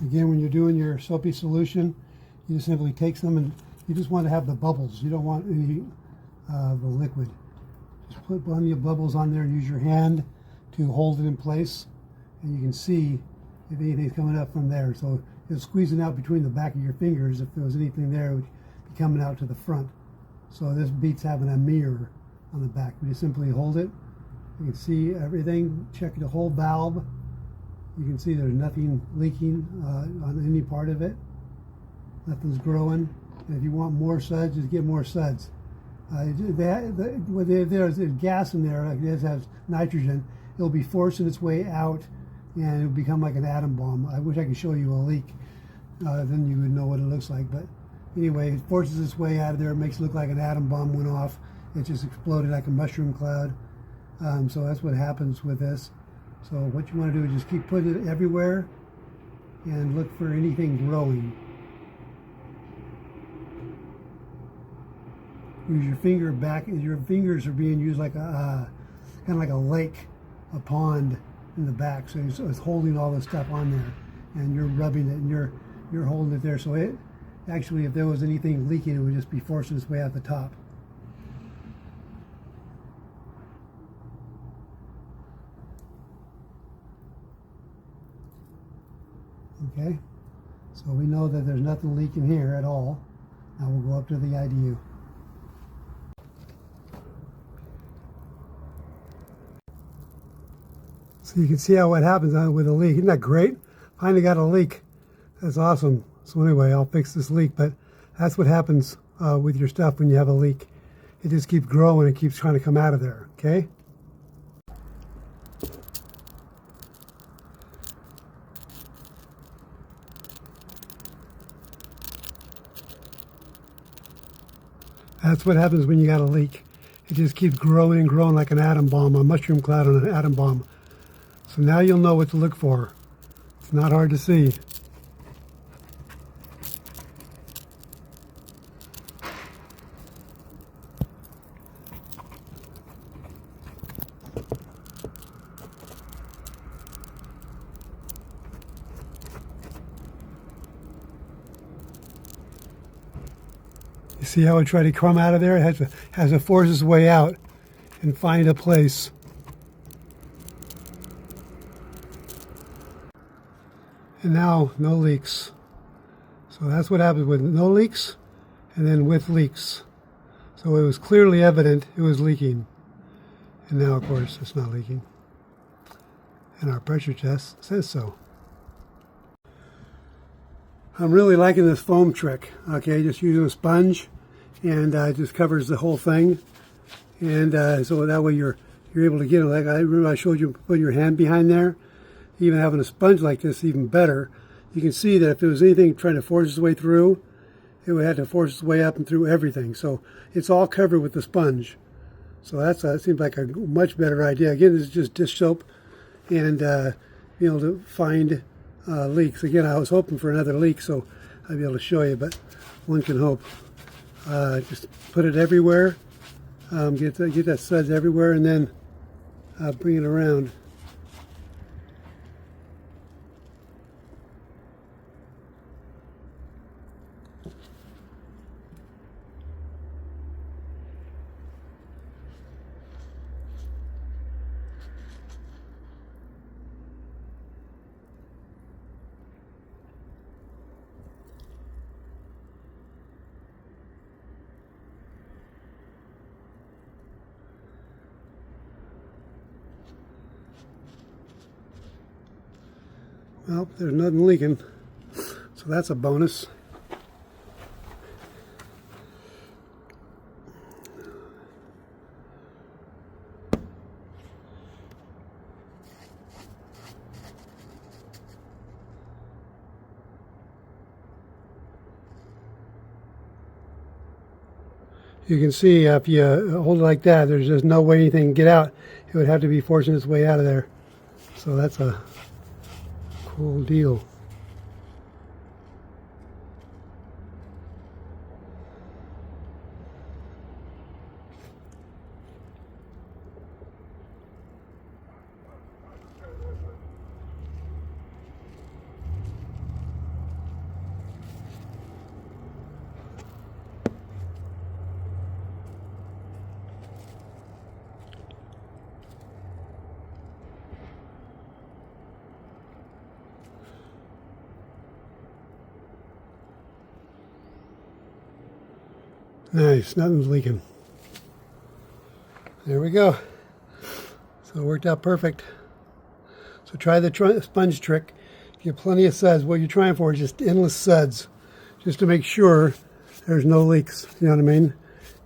Again, when you're doing your soapy solution, you just simply take some and you just want to have the bubbles. You don't want any the liquid. Just put plenty of bubbles on there and use your hand to hold it in place, and you can see if anything's coming up from there. So it's squeezing out between the back of your fingers. If there was anything there, it would be coming out to the front. So this beats having a mirror on the back. We just simply hold it. You can see everything. Check the whole valve. You can see there's nothing leaking on any part of it. Nothing's growing. And if you want more suds, just get more suds. There's gas in there, like this has nitrogen. It'll be forcing its way out, and it'll become like an atom bomb. I wish I could show you a leak. Then you would know what it looks like. But anyway, it forces its way out of there. It makes it look like an atom bomb went off. It just exploded like a mushroom cloud. So that's what happens with this. So what you want to do is just keep putting it everywhere and look for anything growing. Use your finger back. Your fingers are being used like a kind of like a lake, a pond in the back. So it's holding all this stuff on there, and you're rubbing it and you're holding it there. So it actually, if there was anything leaking, it would just be forcing its way out the top. Okay, so we know that there's nothing leaking here at all. Now we'll go up to the IDU. So you can see how what happens with a leak. Isn't that great? Finally got a leak. That's awesome. So anyway, I'll fix this leak, but that's what happens with your stuff when you have a leak. It just keeps growing and keeps trying to come out of there, okay? That's what happens when you got a leak. It just keeps growing and growing like an atom bomb, a mushroom cloud on an atom bomb. So now you'll know what to look for. It's not hard to see. You see how it tried to come out of there? It has to force its way out and find a place. And now, no leaks. So that's what happens with no leaks and then with leaks. So it was clearly evident it was leaking. And now, of course, it's not leaking. And our pressure test says so. I'm really liking this foam trick. Okay, just using a sponge, and it just covers the whole thing. And so that way you're able to get it. Like I remember I showed you putting your hand behind there. Even having a sponge like this, even better. You can see that if there was anything trying to force its way through, it would have to force its way up and through everything. So it's all covered with the sponge. So that seems like a much better idea. Again, this is just dish soap and be able to find leaks. Again, I was hoping for another leak, so I'd be able to show you, but one can hope. Just put it everywhere. Get that suds everywhere, and then bring it around. Well, there's nothing leaking, so that's a bonus. You can see if you hold it like that, there's just no way anything can get out. It would have to be forcing its way out of there. So that's a cool deal. Nice, nothing's leaking. There we go. So it worked out perfect. So try the sponge trick. Get plenty of suds. What you're trying for is just endless suds, just to make sure there's no leaks. You know what I mean?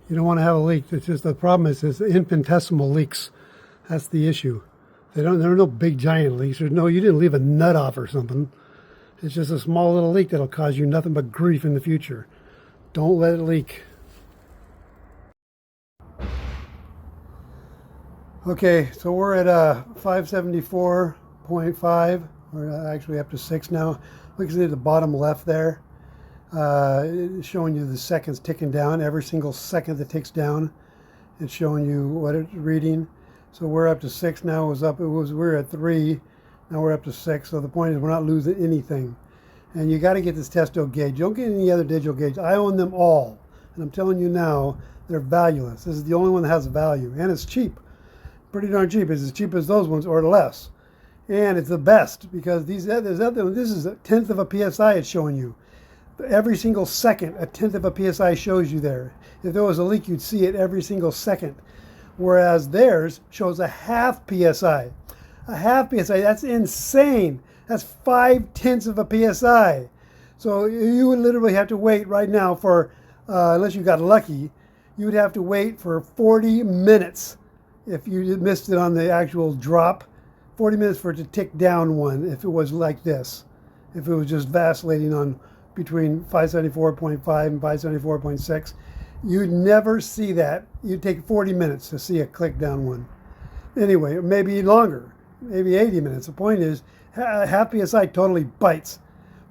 You don't want to have a leak. It's just the problem is it's infinitesimal leaks. That's the issue. There are no big giant leaks. You didn't leave a nut off or something. It's just a small little leak that'll cause you nothing but grief in the future. Don't let it leak. Okay, so we're at 574.5. We're actually up to 6 now. Look at the bottom left there. It's showing you the seconds ticking down. Every single second that ticks down, it's showing you what it's reading. So we're up to 6 now. We were at 3. Now we're up to 6. So the point is we're not losing anything. And you got to get this Testo gauge. You don't get any other digital gauge. I own them all. And I'm telling you now, they're valueless. This is the only one that has value. And it's cheap. Pretty darn cheap. It's as cheap as those ones or less. And it's the best because this is a tenth of a PSI it's showing you. Every single second, a tenth of a PSI shows you there. If there was a leak, you'd see it every single second. Whereas theirs shows a half PSI. A half PSI, that's insane. That's 5/10 of a PSI. So you would literally have to wait right now for, unless you got lucky, you would have to wait for 40 minutes if you missed it on the actual drop. 40 minutes for it to tick down one if it was like this. If it was just vacillating on between 574.5 and 574.6. You'd never see that. You'd take 40 minutes to see a click down one. Anyway, maybe longer, maybe 80 minutes. The point is, half PSI totally bites.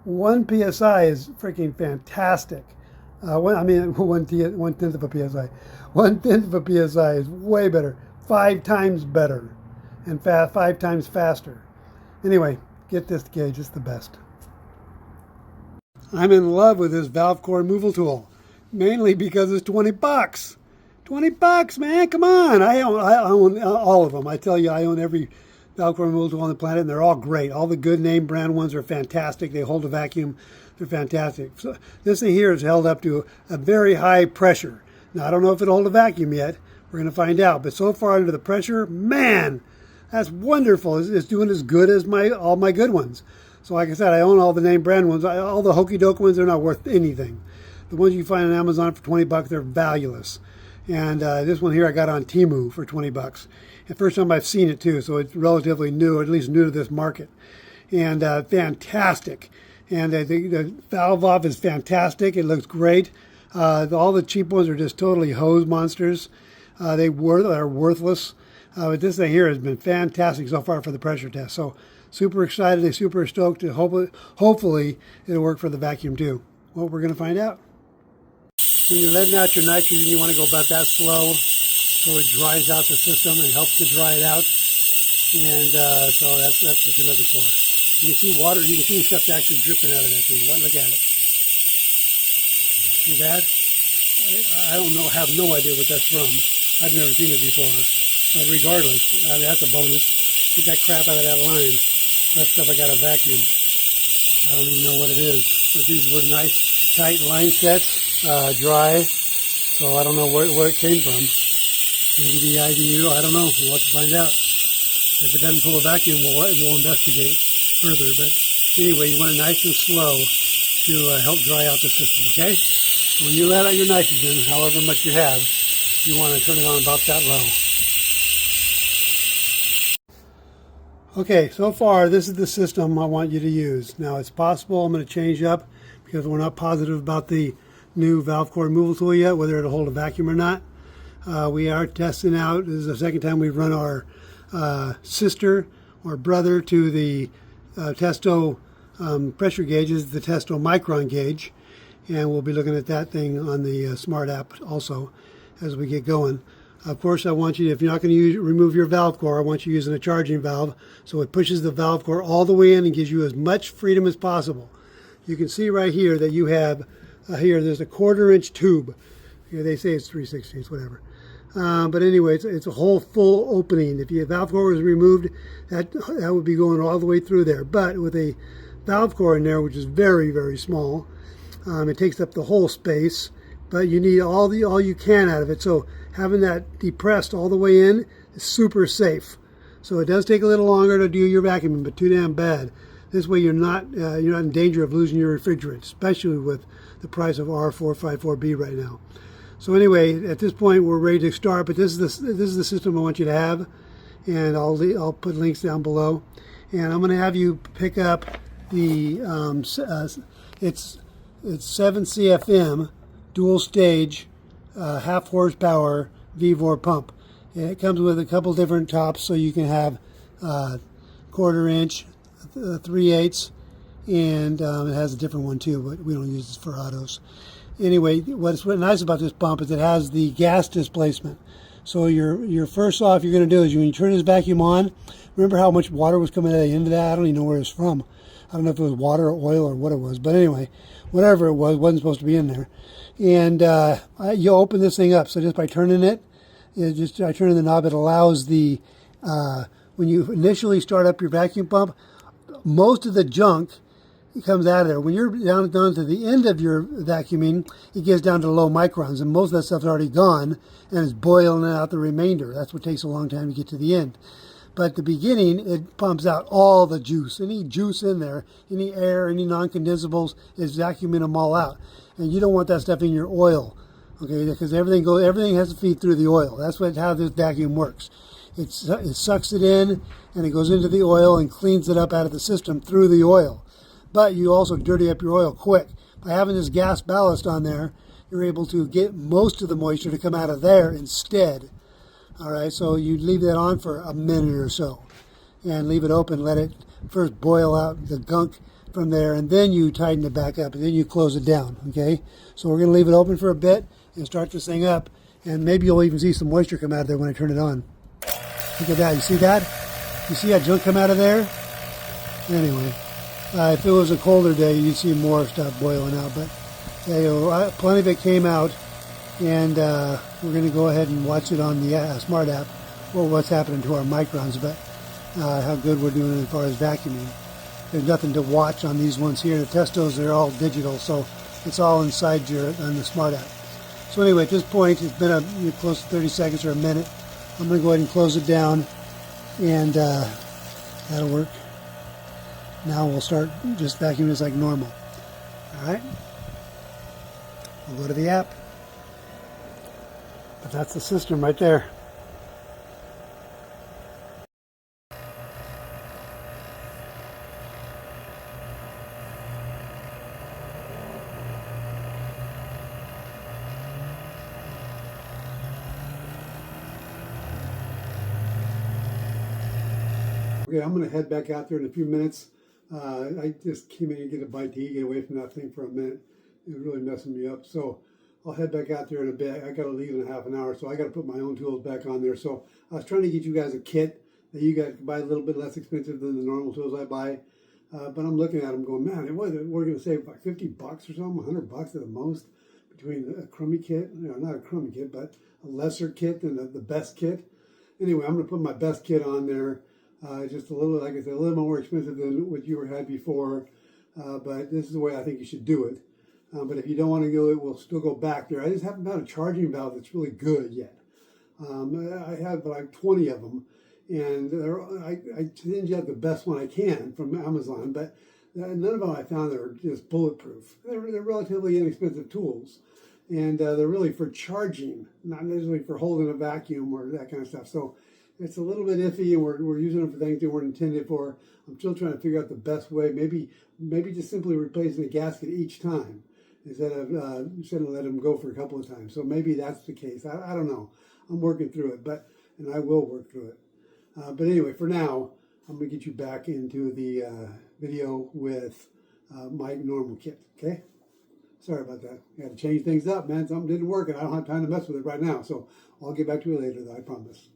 1 PSI is freaking fantastic. One tenth of a PSI. 1/10 of a PSI is way better. 5 times better. And 5 times faster. Anyway, get this gauge. It's the best. I'm in love with this valve core removal tool, mainly because it's $20. $20, man! Come on! I own all of them. I tell you, I own every valve core removal tool on the planet, and they're all great. All the good name brand ones are fantastic. They hold a vacuum. They're fantastic. So this thing here is held up to a very high pressure. Now I don't know if it'll hold a vacuum yet. We're going to find out. But so far under the pressure, man, that's wonderful. It's doing as good as all my good ones. So like I said, I own all the name brand ones. All the hokey doke ones, they're not worth anything. The ones you find on Amazon for $20, they're valueless. And this one here I got on Temu for $20. The first time I've seen it too, so it's relatively new, or at least new to this market. And fantastic. And the valve off is fantastic. It looks great. All the cheap ones are just totally hose monsters. They're worthless. But this thing here has been fantastic so far for the pressure test. So super excited, super stoked. Hopefully it'll work for the vacuum too. Well, we're going to find out. When you're letting out your nitrogen, you want to go about that slow so it dries out the system and helps to dry it out. And so that's what you're looking for. You can see water, you can see stuff actually dripping out of that thing. Look at it. See that? I don't know, have no idea what that's from. I've never seen it before. But regardless, that's a bonus. Get that crap out of that line. That stuff I got to vacuum. I don't even know what it is. But these were nice, tight line sets, dry. So I don't know where it came from. Maybe the IDU, I don't know. We'll have to find out. If it doesn't pull a vacuum, we'll investigate further. But anyway, you want it nice and slow to help dry out the system, okay? So when you let out your nitrogen, however much you have, you want to turn it on about that low. Okay, so far this is the system I want you to use. Now it's possible I'm going to change up because we're not positive about the new valve core removal tool yet, whether it'll hold a vacuum or not. We are testing out, this is the second time we've run our sister or brother to the Testo pressure gauges, the Testo Micron gauge, and we'll be looking at that thing on the Smart app also as we get going. Of course, I want you, if you're not going to remove your valve core, I want you using a charging valve so it pushes the valve core all the way in and gives you as much freedom as possible. You can see right here that you have, there's a 1/4 inch tube. Here they say it's 3/16, whatever. But anyway, it's a whole full opening. If your valve core was removed, that would be going all the way through there. But with a valve core in there, which is very, very small, it takes up the whole space. but you need all you can out of it. So having that depressed all the way in is super safe. So it does take a little longer to do your vacuuming, but too damn bad. This way you're not in danger of losing your refrigerant, especially with the price of R454B right now. So anyway, at this point we're ready to start, but this is the system I want you to have, and I'll put links down below. And I'm going to have you pick up the it's 7 CFM dual stage half horsepower VVOR pump. And it comes with a couple different tops, so you can have 1/4 inch, 3/8, and it has a different one too, but we don't use this for autos. Anyway, what's nice about this pump is it has the gas displacement. So your first off you're going to do is when you turn this vacuum on, remember how much water was coming out of the end of that? I don't even know where it's from. I don't know if it was water or oil or what it was, but anyway, whatever it was, wasn't supposed to be in there. And you open this thing up. So just by turning it, by turning the knob, it allows the when you initially start up your vacuum pump, most of the junk comes out of there. When you're down to the end of your vacuuming, it gets down to low microns, and most of that stuff's already gone, and it's boiling out the remainder. That's what takes a long time to get to the end. But at the beginning, it pumps out all the juice. Any juice in there, any air, any non-condensables, is vacuuming them all out. And you don't want that stuff in your oil, okay? Because everything has to feed through the oil. That's how this vacuum works. It sucks it in, and it goes into the oil and cleans it up out of the system through the oil. But you also dirty up your oil quick. By having this gas ballast on there, you're able to get most of the moisture to come out of there instead. All right, so you leave that on for a minute or so and leave it open. Let it first boil out the gunk from there, and then you tighten it back up, and then you close it down, okay? So we're going to leave it open for a bit and start this thing up, and maybe you'll even see some moisture come out of there when I turn it on. Look at that. You see that? You see that junk come out of there? Anyway, if it was a colder day, you'd see more stuff boiling out, but plenty of it came out. And we're going to go ahead and watch it on the Smart app, or what's happening to our microns, but how good we're doing as far as vacuuming. There's nothing to watch on these ones here. The Testos, they're all digital, so it's all inside on the Smart app. So anyway, at this point, it's been close to 30 seconds or a minute. I'm going to go ahead and close it down, and that'll work. Now we'll start just vacuuming just like normal. All right? We'll go to the app. But that's the system right there. Okay, I'm going to head back out there in a few minutes. I just came in and get a bite to eat, get away from that thing for a minute. It was really messing me up. So I'll head back out there in a bit. I got to leave in a half an hour, so I got to put my own tools back on there. So I was trying to get you guys a kit that you guys can buy a little bit less expensive than the normal tools I buy. But I'm looking at them going, man, we're going to save like $50 or something, $100 at the most between a crummy kit, not a crummy kit, but a lesser kit than the best kit. Anyway, I'm going to put my best kit on there. Just a little, like I said, a little more expensive than what you had before. But this is the way I think you should do it. But if you don't want to go, we'll still go back there. I just haven't found a charging valve that's really good yet. I have like 20 of them, and I tend to have the best one I can from Amazon, but none of them I found that are just bulletproof. They're relatively inexpensive tools, and they're really for charging, not necessarily for holding a vacuum or that kind of stuff. So it's a little bit iffy, and we're using them for things they weren't intended for. I'm still trying to figure out the best way. Maybe just simply replacing the gasket each time, instead of letting them go for a couple of times. So maybe that's the case. I don't know. I'm working through it, and I will work through it. But anyway, for now, I'm going to get you back into the video with my normal kit, okay? Sorry about that. I had to change things up, man. Something didn't work, and I don't have time to mess with it right now. So I'll get back to you later, though, I promise.